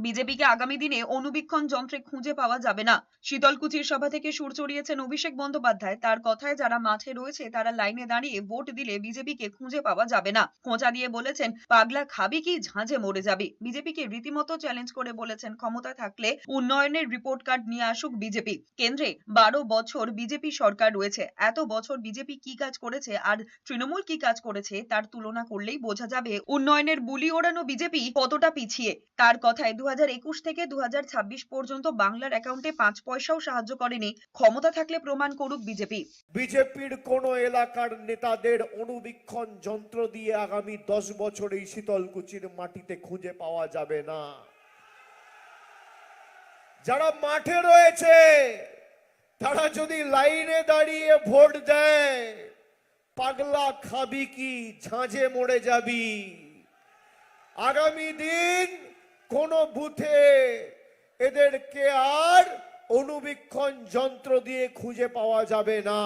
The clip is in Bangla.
বিজেপিকে আগামী দিনে অনুবীক্ষণ যন্ত্রে খুঁজে পাওয়া যাবে না। শীতলকুচির সভা থেকে সুর চড়িয়েছেন অভিষেক বন্দ্যোপাধ্যায়। তার কথায় যারা মাঠে রয়েছে তারা লাইনে দাঁড়িয়ে ভোট দিলে বিজেপিকে খুঁজে পাওয়া যাবে না। খোঁচা দিয়ে বলেছেন, পাগলা খাবি কি, ঝাঁঝে মরে যাবি। বিজেপিকে রীতিমতো চ্যালেঞ্জ করে বলেছেন, ক্ষমতায় থাকলে উন্নয়নের রিপোর্ট কার্ড নিয়ে আসুক বিজেপি। কেন্দ্রে 12 বছর বিজেপি সরকার রয়েছে। এত বছর বিজেপি কি কাজ করেছে আর তৃণমূল কি কাজ করেছে তার তুলনা করলেই বোঝা যাবে উন্নয়নের বুলি ওড়ানো বিজেপি কতটা পিছিয়ে। তার কথায় 2021 থেকে 2026 পর্যন্ত বাংলার অ্যাকাউন্টে 5 পয়সাও সাহায্য করেনি। ক্ষমতা থাকলে প্রমাণ করুক বিজেপি। বিজেপির কোন এলাকার নেতাদের অনুবীক্ষণ যন্ত্র দিয়ে আগামী 10 বছর এই শীতলকুচির মাটিতে খুঁজে পাওয়া যাবে না। যারা মাঠে রয়েছে তারা যদি লাইনে দাঁড়িয়ে ভোট দেয়, পাগলা খাবি কি, ঝাঁঝে মরে যাবি। আগামী দিন কোন বুথে এদেরকে আর অনুবীক্ষণ যন্ত্র দিয়ে খুঁজে পাওয়া যাবে না।